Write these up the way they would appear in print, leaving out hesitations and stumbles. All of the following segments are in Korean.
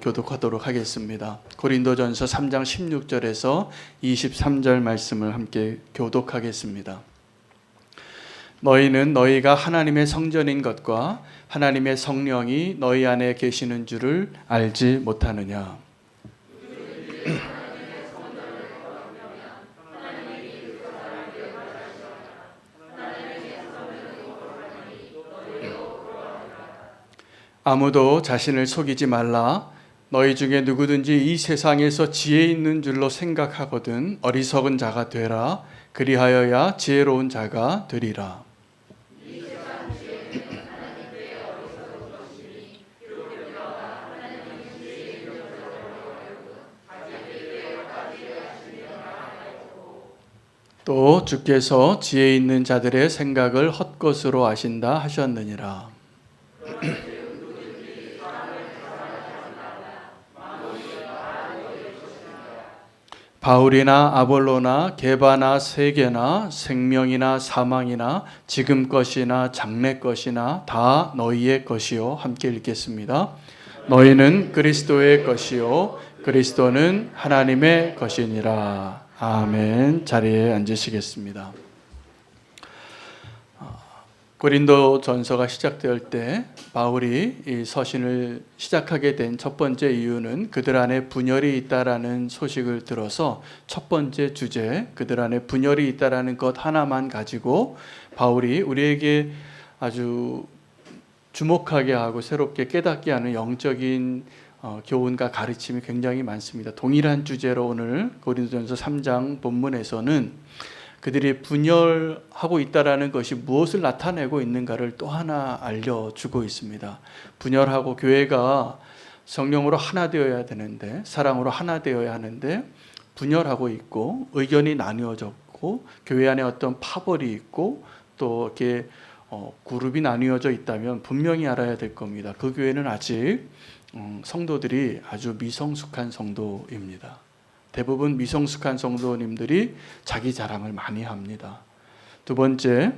교독하도록 하겠습니다. 고린도전서 3장 16절에서 23절 말씀을 함께 교독하겠습니다. 너희는 너희가 하나님의 성전인 것과 하나님의 성령이 너희 안에 계시는 줄을 알지 못하느냐. 아무도 자신을 속이지 말라. 너희 중에 누구든지 이 세상에서 지혜 있는 줄로 생각하거든 어리석은 자가 되라. 그리하여야 지혜로운 자가 되리라. 또 주께서 지혜 있는 자들의 생각을 헛것으로 아신다 하셨느니라. 바울이나 아볼로나 게바나 세계나 생명이나 사망이나 지금 것이나 장래 것이나 다 너희의 것이요. 함께 읽겠습니다. 너희는 그리스도의 것이요 그리스도는 하나님의 것이니라. 아멘. 자리에 앉으시겠습니다. 고린도 전서가 시작될 때 바울이 이 서신을 시작하게 된 첫 번째 이유는 그들 안에 분열이 있다라는 소식을 들어서 첫 번째 주제, 그들 안에 분열이 있다라는 것 하나만 가지고 바울이 우리에게 아주 주목하게 하고 새롭게 깨닫게 하는 영적인 교훈과 가르침이 굉장히 많습니다. 동일한 주제로 오늘 고린도전서 3장 본문에서는 그들이 분열하고 있다라는 것이 무엇을 나타내고 있는가를 또 하나 알려주고 있습니다. 분열하고 교회가 성령으로 하나 되어야 되는데, 사랑으로 하나 되어야 하는데 분열하고 있고 의견이 나뉘어졌고 교회 안에 어떤 파벌이 있고 또 이렇게 그룹이 나뉘어져 있다면 분명히 알아야 될 겁니다. 그 교회는 아직 성도들이 아주 미성숙한 성도입니다. 대부분 미성숙한 성도님들이 자기 자랑을 많이 합니다. 두 번째,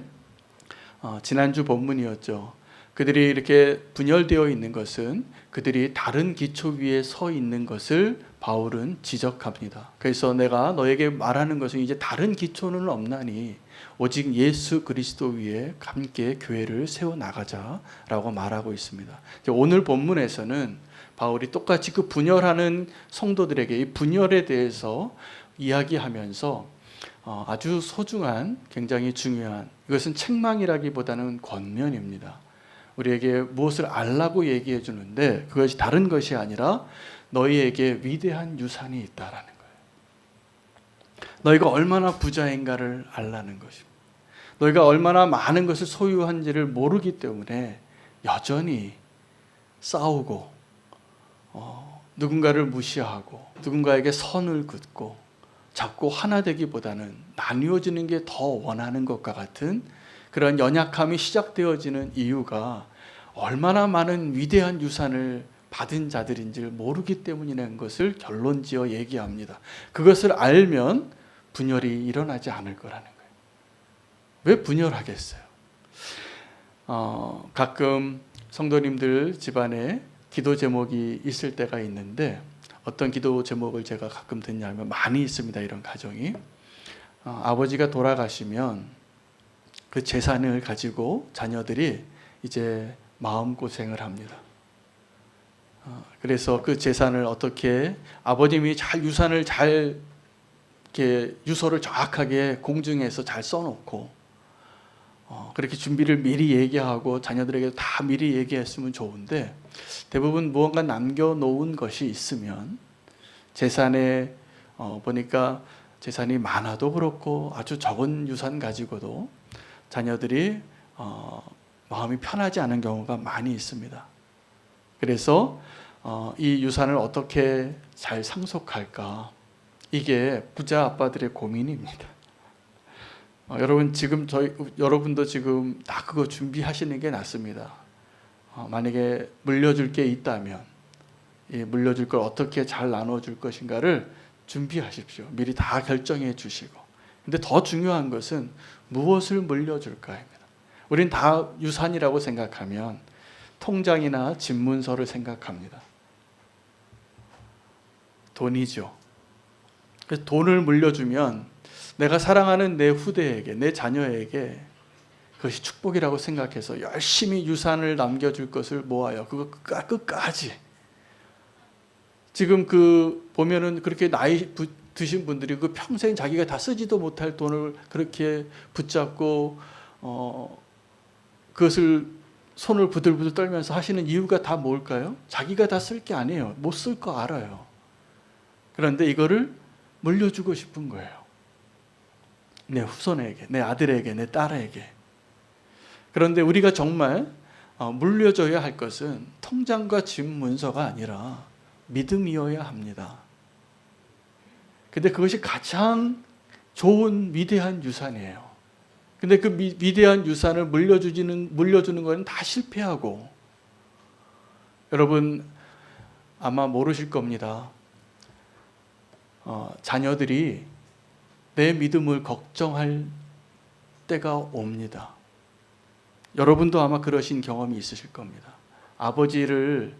지난주 본문이었죠. 그들이 이렇게 분열되어 있는 것은 그들이 다른 기초 위에 서 있는 것을 바울은 지적합니다. 그래서 내가 너에게 말하는 것은 이제 다른 기초는 없나니 오직 예수 그리스도 위에 함께 교회를 세워나가자라고 말하고 있습니다. 오늘 본문에서는 바울이 똑같이 그 분열하는 성도들에게 이 분열에 대해서 이야기하면서 아주 소중한, 굉장히 중요한, 이것은 책망이라기보다는 권면입니다. 우리에게 무엇을 알라고 얘기해 주는데 그것이 다른 것이 아니라 너희에게 위대한 유산이 있다라는 거예요. 너희가 얼마나 부자인가를 알라는 것입니다. 너희가 얼마나 많은 것을 소유한지를 모르기 때문에 여전히 싸우고 누군가를 무시하고 누군가에게 선을 긋고 자꾸 하나 되기보다는 나뉘어지는 게 더 원하는 것과 같은 그런 연약함이 시작되어지는 이유가 얼마나 많은 위대한 유산을 받은 자들인지를 모르기 때문이라는 것을 결론지어 얘기합니다. 그것을 알면 분열이 일어나지 않을 거라는 거예요. 왜 분열하겠어요? 가끔 성도님들 집안에 기도 제목이 있을 때가 있는데 어떤 기도 제목을 제가 가끔 듣냐면 많이 있습니다. 이런 가정이 아버지가 돌아가시면 그 재산을 가지고 자녀들이 이제 마음고생을 합니다. 그래서 그 재산을 어떻게 아버님이 잘 유산을 잘 이렇게 유서를 정확하게 공증해서 잘 써놓고 그렇게 준비를 미리 얘기하고 자녀들에게 다 미리 얘기했으면 좋은데 대부분 무언가 남겨놓은 것이 있으면 재산에 보니까 재산이 많아도 그렇고 아주 적은 유산 가지고도 자녀들이 마음이 편하지 않은 경우가 많이 있습니다. 그래서 이 유산을 어떻게 잘 상속할까, 이게 부자 아빠들의 고민입니다. 여러분도 지금 다 그거 준비하시는 게 낫습니다. 만약에 물려줄 게 있다면 이 물려줄 걸 어떻게 잘 나눠줄 것인가를 준비하십시오. 미리 다 결정해 주시고. 근데 더 중요한 것은 무엇을 물려줄까입니다. 우린 다 유산이라고 생각하면 통장이나 집문서를 생각합니다. 돈이죠. 그래서 돈을 물려주면 내가 사랑하는 내 후대에게, 내 자녀에게 그것이 축복이라고 생각해서 열심히 유산을 남겨줄 것을 모아요. 그거 끝까지. 지금 보면은 그렇게 나이 드신 분들이 그 평생 자기가 다 쓰지도 못할 돈을 그렇게 붙잡고 그것을 손을 부들부들 떨면서 하시는 이유가 다 뭘까요? 자기가 다 쓸 게 아니에요. 못 쓸 거 알아요. 그런데 이거를 물려주고 싶은 거예요. 내 후손에게, 내 아들에게, 내 딸에게. 그런데 우리가 정말 물려줘야 할 것은 통장과 집 문서가 아니라 믿음이어야 합니다. 근데 그것이 가장 좋은 위대한 유산이에요. 근데 그 위대한 유산을 물려주는 것은 다 실패하고, 여러분 아마 모르실 겁니다. 자녀들이 내 믿음을 걱정할 때가 옵니다. 여러분도 아마 그러신 경험이 있으실 겁니다. 아버지에게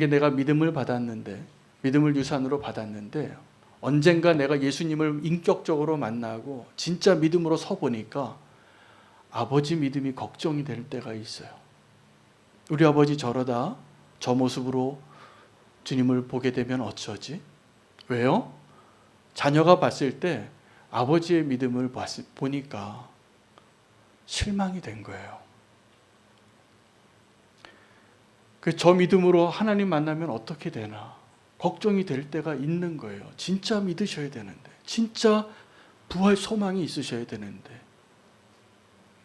내가 믿음을 받았는데, 믿음을 유산으로 받았는데 언젠가 내가 예수님을 인격적으로 만나고 진짜 믿음으로 서보니까 아버지 믿음이 걱정이 될 때가 있어요. 우리 아버지 저러다 저 모습으로 주님을 보게 되면 어쩌지? 왜요? 자녀가 봤을 때 아버지의 믿음을 보니까 실망이 된 거예요. 저 믿음으로 하나님 만나면 어떻게 되나 걱정이 될 때가 있는 거예요. 진짜 믿으셔야 되는데, 진짜 부활 소망이 있으셔야 되는데.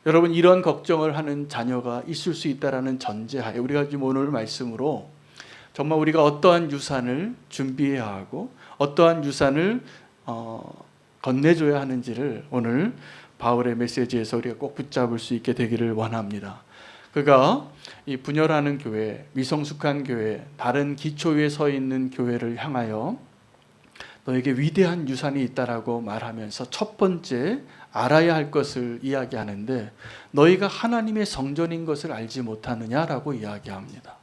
여러분, 이런 걱정을 하는 자녀가 있을 수 있다라는 전제하에 우리가 지금 오늘 말씀으로 정말 우리가 어떠한 유산을 준비해야 하고 어떠한 유산을 건네줘야 하는지를 오늘 바울의 메시지에서 우리가 꼭 붙잡을 수 있게 되기를 원합니다. 그가 이 분열하는 교회, 미성숙한 교회, 다른 기초 위에 서 있는 교회를 향하여 너에게 위대한 유산이 있다라고 말하면서 첫 번째 알아야 할 것을 이야기하는데, 너희가 하나님의 성전인 것을 알지 못하느냐라고 이야기합니다.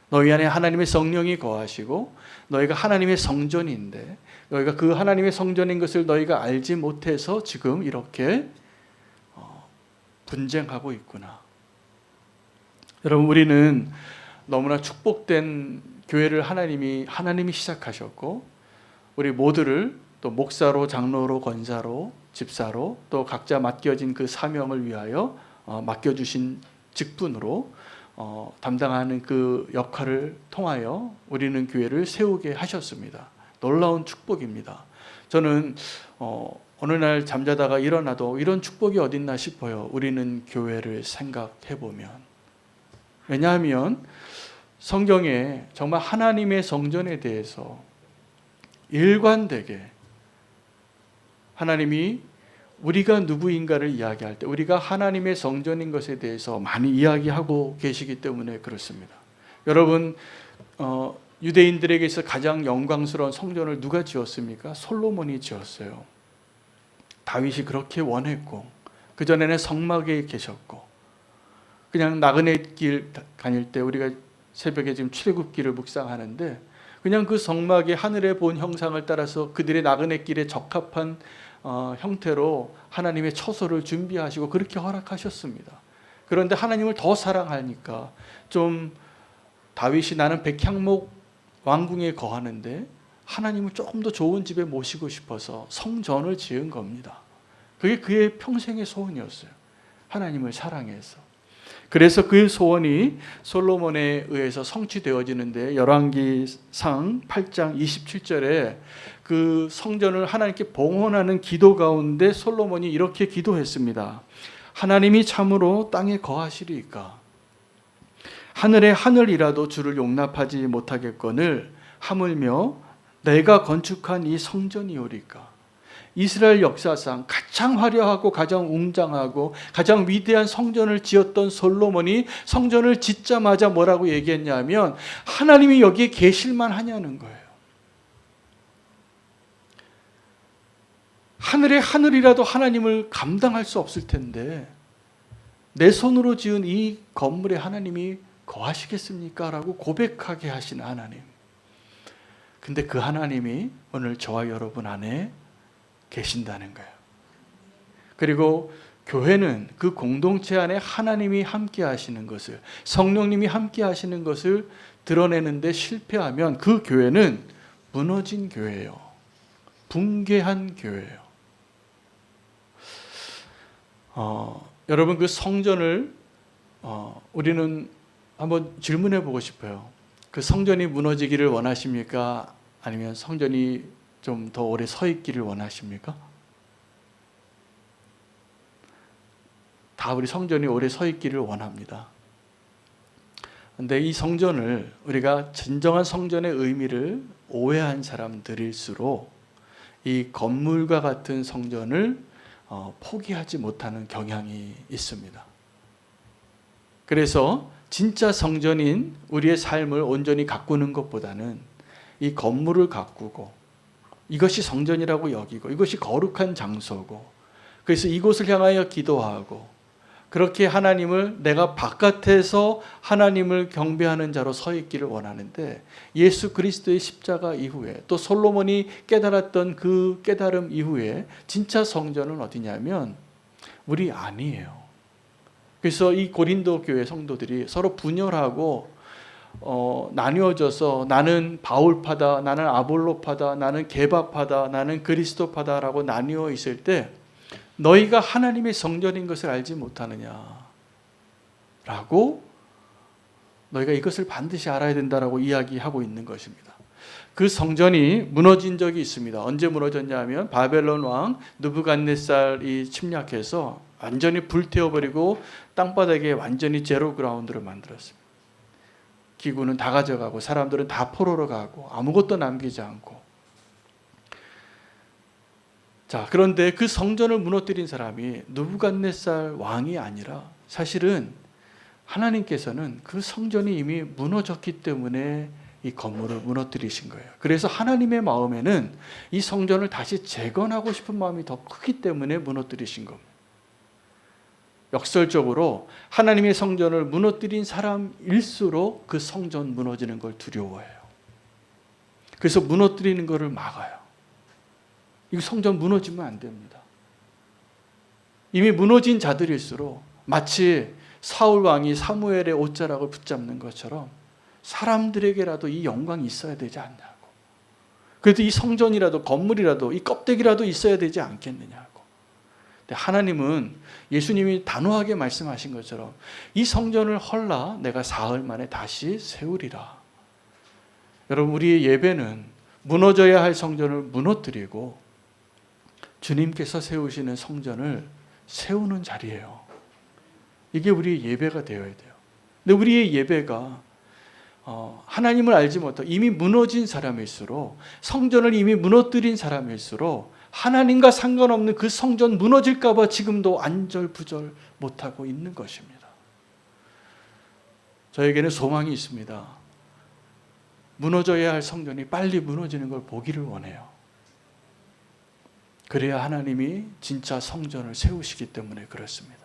너희 안에 하나님의 성령이 거하시고 너희가 하나님의 성전인데, 너희가 그 하나님의 성전인 것을 너희가 알지 못해서 지금 이렇게 분쟁하고 있구나. 여러분, 우리는 너무나 축복된 교회를 하나님이 시작하셨고, 우리 모두를 또 목사로, 장로로, 권사로, 집사로, 또 각자 맡겨진 그 사명을 위하여 맡겨주신 직분으로 담당하는 그 역할을 통하여 우리는 교회를 세우게 하셨습니다. 놀라운 축복입니다. 저는 어느 날 잠자다가 일어나도 이런 축복이 어딨나 싶어요. 우리는 교회를 생각해 보면. 왜냐하면 성경에 정말 하나님의 성전에 대해서 일관되게 하나님이 우리가 누구인가를 이야기할 때 우리가 하나님의 성전인 것에 대해서 많이 이야기하고 계시기 때문에 그렇습니다. 여러분, 유대인들에게 있어 가장 영광스러운 성전을 누가 지었습니까? 솔로몬이 지었어요. 다윗이 그렇게 원했고, 그전에는 성막에 계셨고, 그냥 나그네 길 다닐 때 우리가 새벽에 지금 출애굽기를 묵상하는데 그냥 그 성막의 하늘에 본 형상을 따라서 그들의 나그네 길에 적합한 형태로 하나님의 처소를 준비하시고 그렇게 허락하셨습니다. 그런데 하나님을 더 사랑하니까 좀 다윗이 나는 백향목 왕궁에 거하는데 하나님을 조금 더 좋은 집에 모시고 싶어서 성전을 지은 겁니다. 그게 그의 평생의 소원이었어요. 하나님을 사랑해서. 그래서 그 소원이 솔로몬에 의해서 성취되어지는데, 열왕기상 8장 27절에 그 성전을 하나님께 봉헌하는 기도 가운데 솔로몬이 이렇게 기도했습니다. 하나님이 참으로 땅에 거하시리이까? 하늘의 하늘이라도 주를 용납하지 못하겠거늘 하물며 내가 건축한 이 성전이오리까? 이스라엘 역사상 가장 화려하고 가장 웅장하고 가장 위대한 성전을 지었던 솔로몬이 성전을 짓자마자 뭐라고 얘기했냐면 하나님이 여기에 계실만 하냐는 거예요. 하늘의 하늘이라도 하나님을 감당할 수 없을 텐데 내 손으로 지은 이 건물에 하나님이 거하시겠습니까? 라고 고백하게 하신 하나님. 근데 그 하나님이 오늘 저와 여러분 안에 계신다는 거예요. 그리고 교회는 그 공동체 안에 하나님이 함께 하시는 것을, 성령님이 함께 하시는 것을 드러내는데 실패하면 그 교회는 무너진 교회예요. 붕괴한 교회예요. 여러분, 그 성전을 우리는 한번 질문해 보고 싶어요. 그 성전이 무너지기를 원하십니까? 아니면 성전이 좀 더 오래 서 있기를 원하십니까? 다 우리 성전이 오래 서 있기를 원합니다. 근데 이 성전을, 우리가 진정한 성전의 의미를 오해한 사람들일수록 이 건물과 같은 성전을 포기하지 못하는 경향이 있습니다. 그래서 진짜 성전인 우리의 삶을 온전히 가꾸는 것보다는 이 건물을 가꾸고, 이것이 성전이라고 여기고, 이것이 거룩한 장소고, 그래서 이곳을 향하여 기도하고, 그렇게 하나님을, 내가 바깥에서 하나님을 경배하는 자로 서 있기를 원하는데, 예수 그리스도의 십자가 이후에, 또 솔로몬이 깨달았던 그 깨달음 이후에 진짜 성전은 어디냐면 우리 안이에요. 그래서 이 고린도 교회 성도들이 서로 분열하고 나뉘어져서 나는 바울파다, 나는 아볼로파다, 나는 게바파다, 나는 그리스도파다라고 나뉘어 있을 때, 너희가 하나님의 성전인 것을 알지 못하느냐 라고, 너희가 이것을 반드시 알아야 된다라고 이야기하고 있는 것입니다. 그 성전이 무너진 적이 있습니다. 언제 무너졌냐 하면 바벨론 왕 느부갓네살이 침략해서 완전히 불태워버리고 땅바닥에 완전히 제로 그라운드를 만들었습니다. 기구는 다 가져가고 사람들은 다 포로로 가고 아무것도 남기지 않고. 자, 그런데 그 성전을 무너뜨린 사람이 느부갓네살 왕이 아니라, 사실은 하나님께서는 그 성전이 이미 무너졌기 때문에 이 건물을 무너뜨리신 거예요. 그래서 하나님의 마음에는 이 성전을 다시 재건하고 싶은 마음이 더 크기 때문에 무너뜨리신 겁니다. 역설적으로 하나님의 성전을 무너뜨린 사람일수록 그 성전 무너지는 걸 두려워해요. 그래서 무너뜨리는 것을 막아요. 이 성전 무너지면 안 됩니다. 이미 무너진 자들일수록 마치 사울 왕이 사무엘의 옷자락을 붙잡는 것처럼 사람들에게라도 이 영광이 있어야 되지 않냐고. 그래도 이 성전이라도 건물이라도 이 껍데기라도 있어야 되지 않겠느냐고. 근데 하나님은, 예수님이 단호하게 말씀하신 것처럼 이 성전을 헐라 내가 사흘 만에 다시 세우리라. 여러분, 우리의 예배는 무너져야 할 성전을 무너뜨리고 주님께서 세우시는 성전을 세우는 자리예요. 이게 우리의 예배가 되어야 돼요. 근데 우리의 예배가 하나님을 알지 못하고 이미 무너진 사람일수록, 성전을 이미 무너뜨린 사람일수록 하나님과 상관없는 그 성전 무너질까 봐 지금도 안절부절 못하고 있는 것입니다. 저에게는 소망이 있습니다. 무너져야 할 성전이 빨리 무너지는 걸 보기를 원해요. 그래야 하나님이 진짜 성전을 세우시기 때문에 그렇습니다.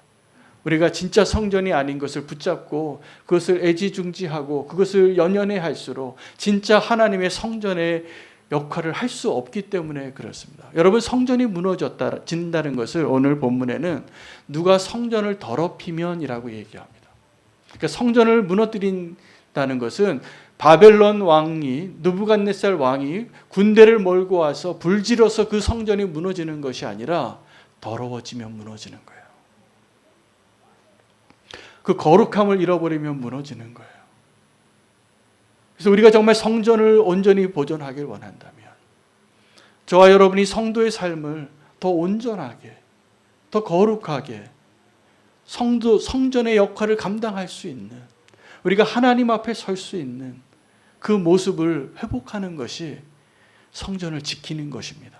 우리가 진짜 성전이 아닌 것을 붙잡고 그것을 애지중지하고 그것을 연연해 할수록 진짜 하나님의 성전의 역할을 할 수 없기 때문에 그렇습니다. 여러분, 성전이 무너진다는 것을 오늘 본문에는 누가 성전을 더럽히면이라고 얘기합니다. 그러니까 성전을 무너뜨린다는 것은 바벨론 왕이, 느부갓네살 왕이 군대를 몰고 와서 불질러서 그 성전이 무너지는 것이 아니라 더러워지면 무너지는 거예요. 그 거룩함을 잃어버리면 무너지는 거예요. 그래서 우리가 정말 성전을 온전히 보존하길 원한다면, 저와 여러분이 성도의 삶을 더 온전하게, 더 거룩하게, 성전의 역할을 감당할 수 있는, 우리가 하나님 앞에 설 수 있는 그 모습을 회복하는 것이 성전을 지키는 것입니다.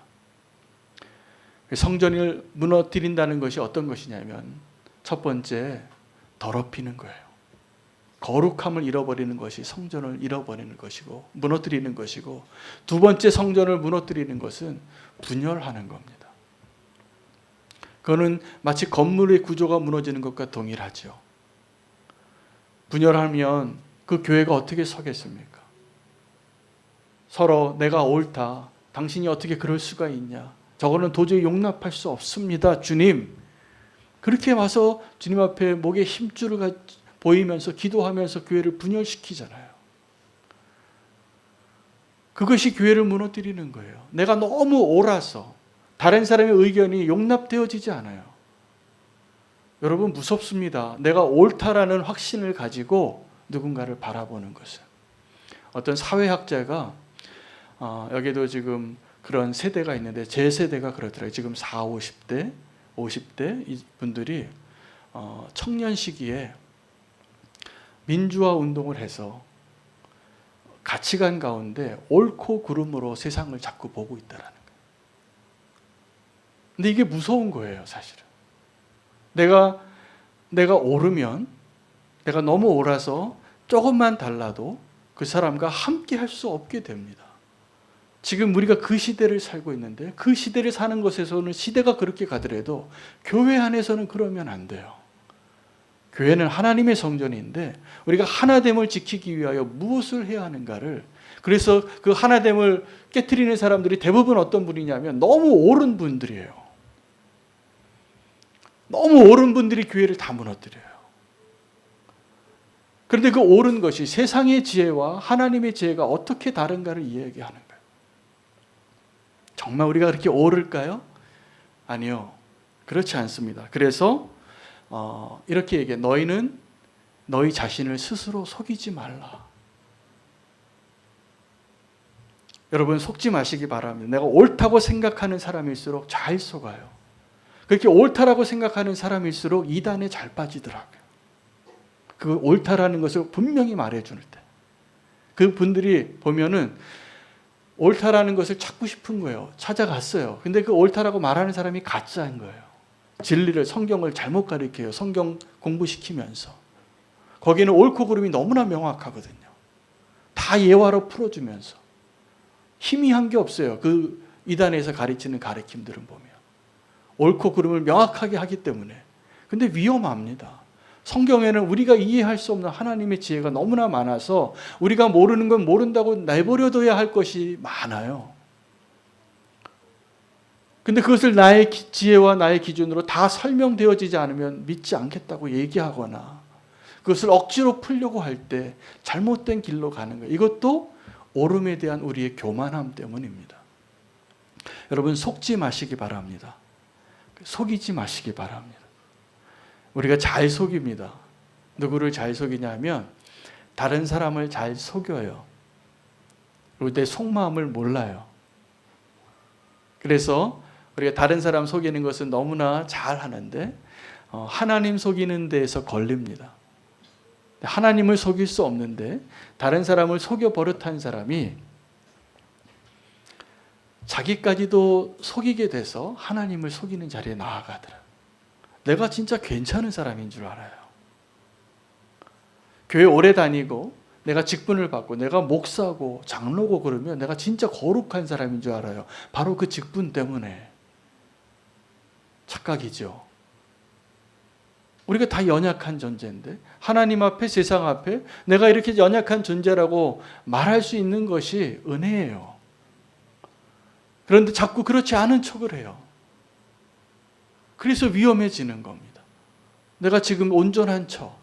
성전을 무너뜨린다는 것이 어떤 것이냐면, 첫 번째, 더럽히는 거예요. 거룩함을 잃어버리는 것이 성전을 잃어버리는 것이고 무너뜨리는 것이고, 두 번째, 성전을 무너뜨리는 것은 분열하는 겁니다. 그거는 마치 건물의 구조가 무너지는 것과 동일하죠. 분열하면 그 교회가 어떻게 서겠습니까? 서로 내가 옳다. 당신이 어떻게 그럴 수가 있냐. 저거는 도저히 용납할 수 없습니다. 주님. 그렇게 와서 주님 앞에 목에 힘줄을 보이면서 기도하면서 교회를 분열시키잖아요. 그것이 교회를 무너뜨리는 거예요. 내가 너무 옳아서 다른 사람의 의견이 용납되어지지 않아요. 여러분 무섭습니다. 내가 옳다라는 확신을 가지고 누군가를 바라보는 것은. 어떤 사회학자가 여기도 지금 그런 세대가 있는데 제 세대가 그렇더라고요. 지금 40, 50대, 50대 이 분들이 청년 시기에 민주화 운동을 해서 가치관 가운데 옳고 그름으로 세상을 자꾸 보고 있다라는 거예요. 근데 이게 무서운 거예요, 사실은. 내가 옳으면, 내가 너무 옳아서 조금만 달라도 그 사람과 함께 할 수 없게 됩니다. 지금 우리가 그 시대를 살고 있는데 그 시대를 사는 것에서는 시대가 그렇게 가더라도 교회 안에서는 그러면 안 돼요. 교회는 하나님의 성전인데 우리가 하나됨을 지키기 위하여 무엇을 해야 하는가를, 그래서 그 하나됨을 깨트리는 사람들이 대부분 어떤 분이냐면 너무 옳은 분들이에요. 너무 옳은 분들이 교회를 다 무너뜨려요. 그런데 그 옳은 것이 세상의 지혜와 하나님의 지혜가 어떻게 다른가를 이야기하는 거예요. 정말 우리가 그렇게 옳을까요? 아니요. 그렇지 않습니다. 그래서 이렇게 얘기해. 너희는 너희 자신을 스스로 속이지 말라. 여러분 속지 마시기 바랍니다. 내가 옳다고 생각하는 사람일수록 잘 속아요. 그렇게 옳다라고 생각하는 사람일수록 이단에 잘 빠지더라고요. 그 옳다라는 것을 분명히 말해줄 때. 그 분들이 보면은 옳다라는 것을 찾고 싶은 거예요. 찾아갔어요. 근데 그 옳다라고 말하는 사람이 가짜인 거예요. 진리를, 성경을 잘못 가르쳐요. 성경 공부시키면서. 거기는 옳고 그름이 너무나 명확하거든요. 다 예화로 풀어주면서. 희미한 게 없어요. 그 이단에서 가르치는 가르침들은 보면. 옳고 그름을 명확하게 하기 때문에. 근데 위험합니다. 성경에는 우리가 이해할 수 없는 하나님의 지혜가 너무나 많아서 우리가 모르는 건 모른다고 내버려둬야 할 것이 많아요. 근데 그것을 나의 지혜와 나의 기준으로 다 설명되어지지 않으면 믿지 않겠다고 얘기하거나 그것을 억지로 풀려고 할 때 잘못된 길로 가는 거예요. 이것도 옳음에 대한 우리의 교만함 때문입니다. 여러분 속지 마시기 바랍니다. 속이지 마시기 바랍니다. 우리가 잘 속입니다. 누구를 잘 속이냐면 다른 사람을 잘 속여요. 그리고 내 속마음을 몰라요. 그래서 우리가 다른 사람 속이는 것은 너무나 잘 하는데 하나님 속이는 데에서 걸립니다. 하나님을 속일 수 없는데 다른 사람을 속여 버릇한 사람이 자기까지도 속이게 돼서 하나님을 속이는 자리에 나아가더라. 내가 진짜 괜찮은 사람인 줄 알아요. 교회 오래 다니고 내가 직분을 받고 내가 목사고 장로고 그러면 내가 진짜 거룩한 사람인 줄 알아요. 바로 그 직분 때문에. 착각이죠. 우리가 다 연약한 존재인데 하나님 앞에 세상 앞에 내가 이렇게 연약한 존재라고 말할 수 있는 것이 은혜예요. 그런데 자꾸 그렇지 않은 척을 해요. 그래서 위험해지는 겁니다. 내가 지금 온전한 척,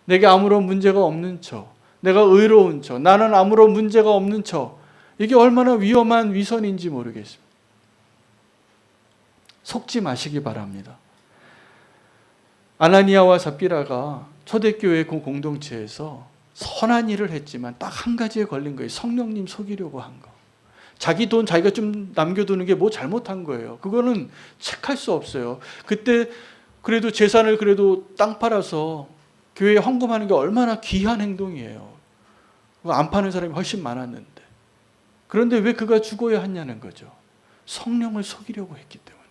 내게 아무런 문제가 없는 척, 내가 의로운 척, 나는 아무런 문제가 없는 척, 이게 얼마나 위험한 위선인지 모르겠습니다. 속지 마시기 바랍니다. 아나니아와 삽비라가 초대교회 공동체에서 선한 일을 했지만 딱 한 가지에 걸린 거예요. 성령님 속이려고 한 거. 자기 돈 자기가 좀 남겨두는 게 뭐 잘못한 거예요. 그거는 책할 수 없어요. 그때 그래도 재산을 그래도 땅 팔아서 교회에 헌금하는 게 얼마나 귀한 행동이에요. 안 파는 사람이 훨씬 많았는데. 그런데 왜 그가 죽어야 했냐는 거죠. 성령을 속이려고 했기 때문에.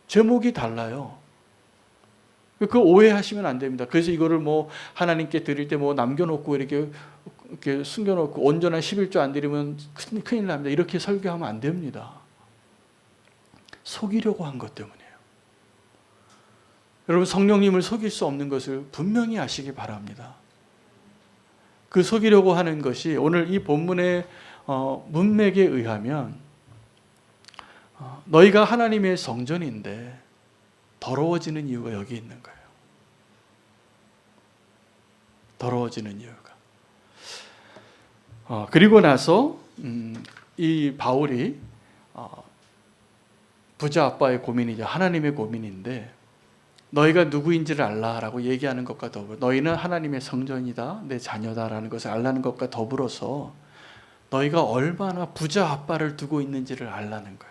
제목이 달라요. 그 오해하시면 안 됩니다. 그래서 이거를 뭐 하나님께 드릴 때 뭐 남겨놓고 이렇게 숨겨놓고 온전한 11조 안 드리면 큰일 납니다. 이렇게 설교하면 안 됩니다. 속이려고 한 것 때문이에요. 여러분 성령님을 속일 수 없는 것을 분명히 아시기 바랍니다. 그 속이려고 하는 것이 오늘 이 본문의 문맥에 의하면 너희가 하나님의 성전인데 더러워지는 이유가 여기 있는 거예요. 더러워지는 이유가. 그리고 나서 이 바울이 부자 아빠의 고민이죠. 하나님의 고민인데 너희가 누구인지를 알라라고 얘기하는 것과 더불어 너희는 하나님의 성전이다, 내 자녀다라는 것을 알라는 것과 더불어서 너희가 얼마나 부자 아빠를 두고 있는지를 알라는 거예요.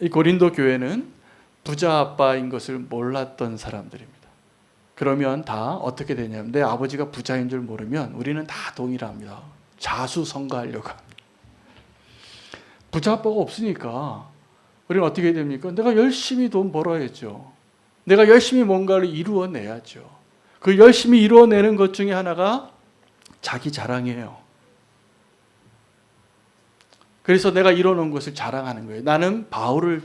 이 고린도 교회는 부자 아빠인 것을 몰랐던 사람들입니다. 그러면 다 어떻게 되냐면 내 아버지가 부자인 줄 모르면 우리는 다 동일합니다. 자수성가하려고 합니다. 부자 아빠가 없으니까 우리는 어떻게 됩니까? 내가 열심히 돈 벌어야죠. 내가 열심히 뭔가를 이루어내야죠. 그 열심히 이루어내는 것 중에 하나가 자기 자랑이에요. 그래서 내가 이뤄놓은 것을 자랑하는 거예요. 나는 바울을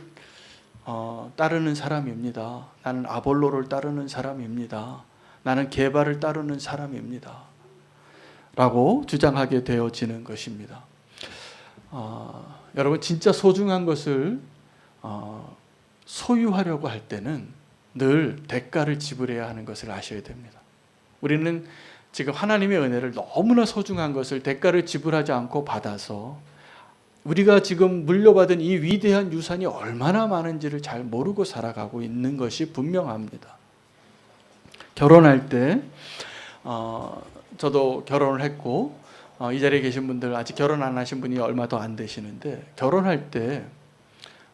따르는 사람입니다. 나는 아볼로를 따르는 사람입니다. 나는 게바를 따르는 사람입니다. 라고 주장하게 되어지는 것입니다. 여러분 진짜 소중한 것을 소유하려고 할 때는 늘 대가를 지불해야 하는 것을 아셔야 됩니다. 우리는 지금 하나님의 은혜를 너무나 소중한 것을 대가를 지불하지 않고 받아서 우리가 지금 물려받은 이 위대한 유산이 얼마나 많은지를 잘 모르고 살아가고 있는 것이 분명합니다. 결혼할 때 저도 결혼을 했고 이 자리에 계신 분들 아직 결혼 안 하신 분이 얼마 더 안 되시는데 결혼할 때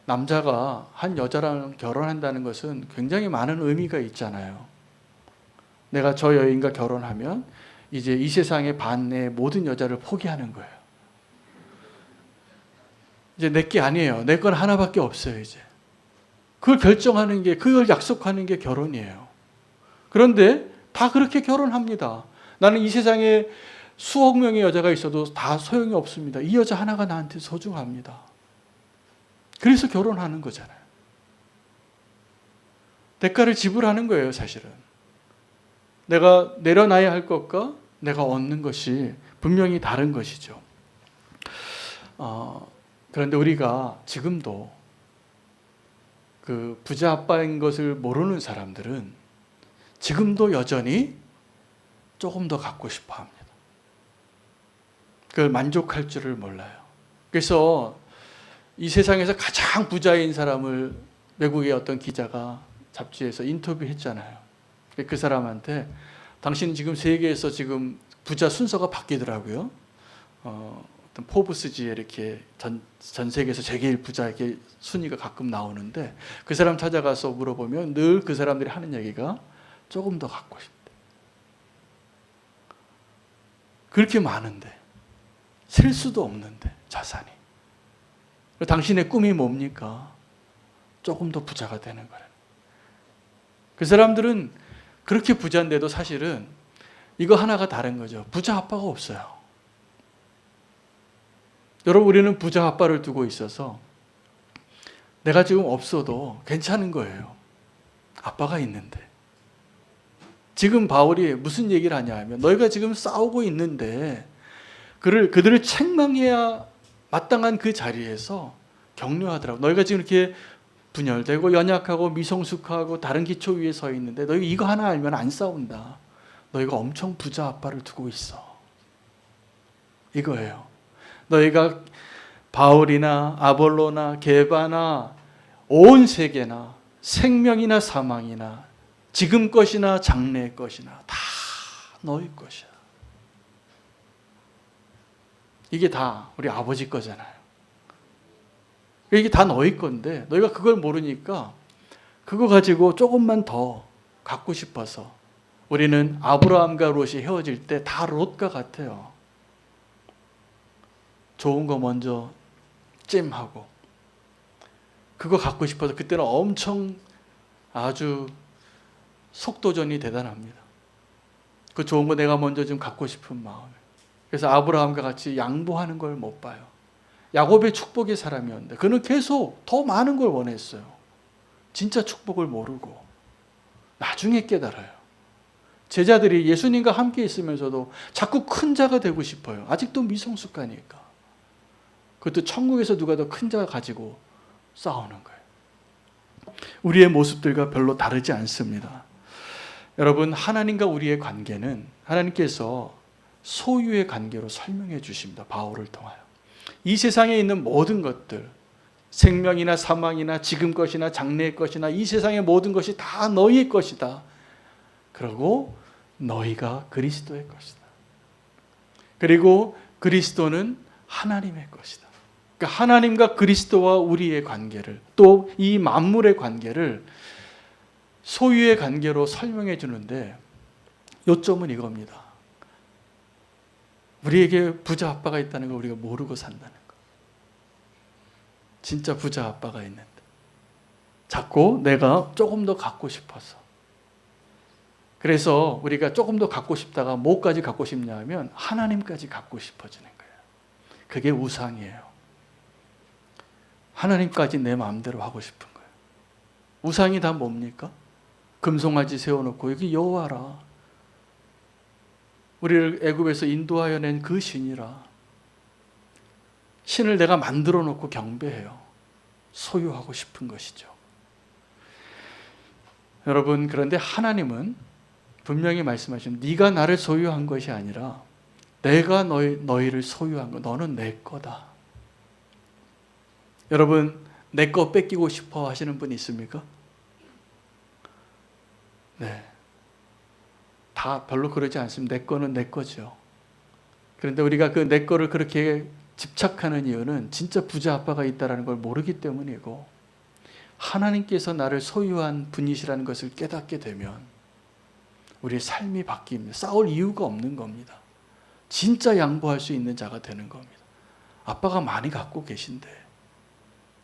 남자가 한 여자랑 결혼한다는 것은 굉장히 많은 의미가 있잖아요. 내가 저 여인과 결혼하면 이제 이 세상의 반의 모든 여자를 포기하는 거예요. 이제 내 게 아니에요. 내 건 하나밖에 없어요. 이제 그걸 결정하는 게, 그걸 약속하는 게 결혼이에요. 그런데 다 그렇게 결혼합니다. 나는 이 세상에 수억 명의 여자가 있어도 다 소용이 없습니다. 이 여자 하나가 나한테 소중합니다. 그래서 결혼하는 거잖아요. 대가를 지불하는 거예요, 사실은. 내가 내려놔야 할 것과 내가 얻는 것이 분명히 다른 것이죠. 그런데 우리가 지금도 그 부자 아빠인 것을 모르는 사람들은 지금도 여전히 조금 더 갖고 싶어 합니다. 그걸 만족할 줄을 몰라요. 그래서 이 세상에서 가장 부자인 사람을 외국의 어떤 기자가 잡지에서 인터뷰했잖아요. 그 사람한테 당신은 지금 세계에서 지금 부자 순서가 바뀌더라고요. 어떤 포브스지에 이렇게 전 세계에서 제일 부자 이렇게 순위가 가끔 나오는데 그 사람 찾아가서 물어보면 늘 그 사람들이 하는 얘기가 조금 더 갖고 싶대. 그렇게 많은데 셀 수도 없는데 자산이. 당신의 꿈이 뭡니까? 조금 더 부자가 되는 거예요. 그 사람들은 그렇게 부자인데도 사실은 이거 하나가 다른 거죠. 부자 아빠가 없어요. 여러분, 우리는 부자 아빠를 두고 있어서 내가 지금 없어도 괜찮은 거예요. 아빠가 있는데. 지금 바울이 무슨 얘기를 하냐 하면 너희가 지금 싸우고 있는데 그들을 책망해야 마땅한 그 자리에서 격려하더라고. 너희가 지금 이렇게 분열되고 연약하고 미성숙하고 다른 기초 위에 서 있는데 너희 이거 하나 알면 안 싸운다. 너희가 엄청 부자 아빠를 두고 있어. 이거예요. 너희가 바울이나 아볼로나 게바나 온 세계나 생명이나 사망이나 지금 것이나 장래의 것이나 다 너희 것이야. 이게 다 우리 아버지 거잖아요. 이게 다 너희 건데 너희가 그걸 모르니까 그거 가지고 조금만 더 갖고 싶어서 우리는 아브라함과 롯이 헤어질 때 다 롯과 같아요. 좋은 거 먼저 찜하고 그거 갖고 싶어서 그때는 엄청 아주 속도전이 대단합니다. 그 좋은 거 내가 먼저 좀 갖고 싶은 마음에. 그래서 아브라함과 같이 양보하는 걸 못 봐요. 야곱의 축복의 사람이었는데 그는 계속 더 많은 걸 원했어요. 진짜 축복을 모르고 나중에 깨달아요. 제자들이 예수님과 함께 있으면서도 자꾸 큰 자가 되고 싶어요. 아직도 미성숙하니까. 그것도 천국에서 누가 더 큰 자 가지고 싸우는 거예요. 우리의 모습들과 별로 다르지 않습니다. 여러분, 하나님과 우리의 관계는 하나님께서 소유의 관계로 설명해 주십니다. 바울을 통하여. 이 세상에 있는 모든 것들, 생명이나 사망이나 지금 것이나 장래의 것이나 이 세상의 모든 것이 다 너희의 것이다. 그리고 너희가 그리스도의 것이다. 그리고 그리스도는 하나님의 것이다. 그러니까 하나님과 그리스도와 우리의 관계를, 또 이 만물의 관계를 소유의 관계로 설명해 주는데, 요점은 이겁니다. 우리에게 부자 아빠가 있다는 걸 우리가 모르고 산다는 거. 진짜 부자 아빠가 있는데 자꾸 내가 조금 더 갖고 싶어서, 그래서 우리가 조금 더 갖고 싶다가 뭐까지 갖고 싶냐 하면 하나님까지 갖고 싶어지는 거예요. 그게 우상이에요. 하나님까지 내 마음대로 하고 싶은 거예요. 우상이 다 뭡니까? 금송아지 세워놓고 여기 여호와라, 우리를 애굽에서 인도하여 낸 그 신이라. 신을 내가 만들어 놓고 경배해요. 소유하고 싶은 것이죠. 여러분, 그런데 하나님은 분명히 말씀하시는, 네가 나를 소유한 것이 아니라 내가 너희를 소유한 거, 너는 내 거다. 여러분, 내 거 뺏기고 싶어 하시는 분 있습니까? 네. 다 별로 그러지 않습니다. 내 거는 내 거죠. 그런데 우리가 그 내 거를 그렇게 집착하는 이유는 진짜 부자 아빠가 있다는 걸 모르기 때문이고, 하나님께서 나를 소유한 분이시라는 것을 깨닫게 되면 우리의 삶이 바뀝니다. 싸울 이유가 없는 겁니다. 진짜 양보할 수 있는 자가 되는 겁니다. 아빠가 많이 갖고 계신데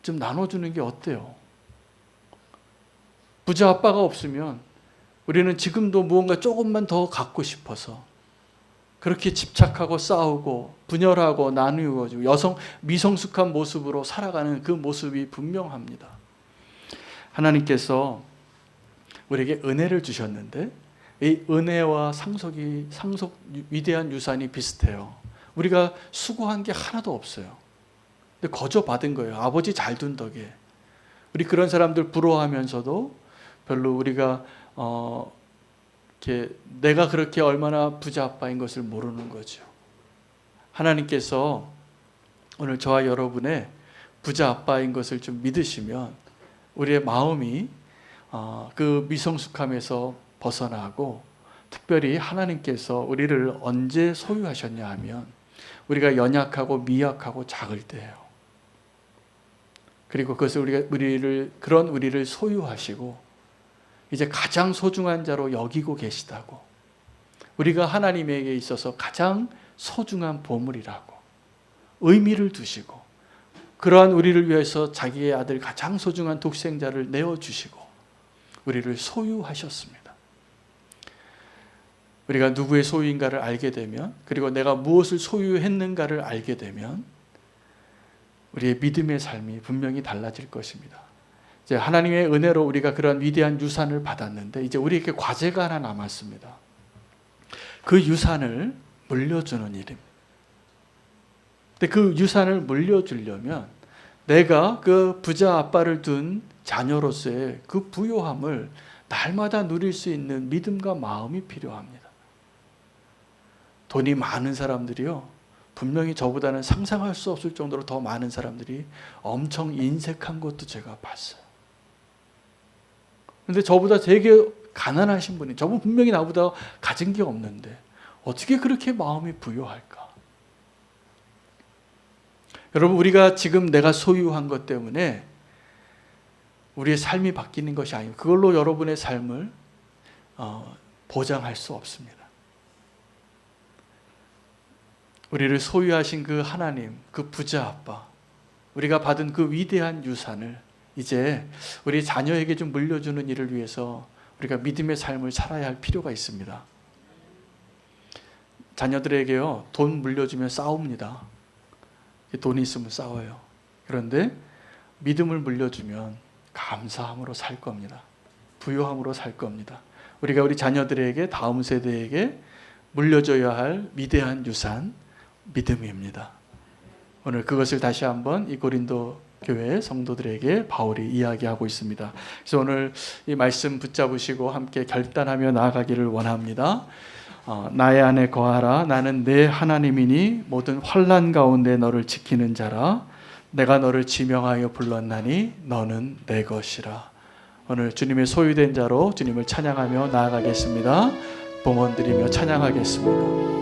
좀 나눠주는 게 어때요? 부자 아빠가 없으면 우리는 지금도 무언가 조금만 더 갖고 싶어서 그렇게 집착하고 싸우고 분열하고 나누고 미성숙한 모습으로 살아가는 그 모습이 분명합니다. 하나님께서 우리에게 은혜를 주셨는데 이 은혜와 상속 위대한 유산이 비슷해요. 우리가 수고한 게 하나도 없어요. 근데 거저 받은 거예요. 아버지 잘 둔 덕에. 우리 그런 사람들 부러워하면서도 별로 우리가 내가 그렇게 얼마나 부자 아빠인 것을 모르는 거죠. 하나님께서 오늘 저와 여러분의 부자 아빠인 것을 좀 믿으시면 우리의 마음이 그 미성숙함에서 벗어나고, 특별히 하나님께서 우리를 언제 소유하셨냐 하면 우리가 연약하고 미약하고 작을 때예요. 그리고 그것을 그런 우리를 소유하시고 이제 가장 소중한 자로 여기고 계시다고, 우리가 하나님에게 있어서 가장 소중한 보물이라고 의미를 두시고, 그러한 우리를 위해서 자기의 아들 가장 소중한 독생자를 내어주시고 우리를 소유하셨습니다. 우리가 누구의 소유인가를 알게 되면, 그리고 내가 무엇을 소유했는가를 알게 되면 우리의 믿음의 삶이 분명히 달라질 것입니다. 이제 하나님의 은혜로 우리가 그런 위대한 유산을 받았는데 이제 우리에게 과제가 하나 남았습니다. 그 유산을 물려주는 일입니다. 근데 그 유산을 물려주려면 내가 그 부자 아빠를 둔 자녀로서의 그 부요함을 날마다 누릴 수 있는 믿음과 마음이 필요합니다. 돈이 많은 사람들이요, 분명히 저보다는 상상할 수 없을 정도로 더 많은 사람들이 엄청 인색한 것도 제가 봤어요. 그런데 저보다 되게 가난하신 분이, 저분 분명히 나보다 가진 게 없는데 어떻게 그렇게 마음이 부요할까? 여러분, 우리가 지금 내가 소유한 것 때문에 우리의 삶이 바뀌는 것이 아니고 그걸로 여러분의 삶을 보장할 수 없습니다. 우리를 소유하신 그 하나님, 그 부자 아빠, 우리가 받은 그 위대한 유산을 이제 우리 자녀에게 좀 물려주는 일을 위해서 우리가 믿음의 삶을 살아야 할 필요가 있습니다. 자녀들에게요, 돈 물려주면 싸웁니다. 돈이 있으면 싸워요. 그런데 믿음을 물려주면 감사함으로 살 겁니다. 부요함으로 살 겁니다. 우리가 우리 자녀들에게, 다음 세대에게 물려줘야 할 위대한 유산, 믿음입니다. 오늘 그것을 다시 한번 이 고린도 교회 성도들에게 바울이 이야기하고 있습니다. 그래서 오늘 이 말씀 붙잡으시고 함께 결단하며 나아가기를 원합니다. 나의 안에 거하라. 나는 내 하나님이니 모든 환난 가운데 너를 지키는 자라. 내가 너를 지명하여 불렀나니 너는 내 것이라. 오늘 주님의 소유된 자로 주님을 찬양하며 나아가겠습니다. 봉헌 드리며 찬양하겠습니다.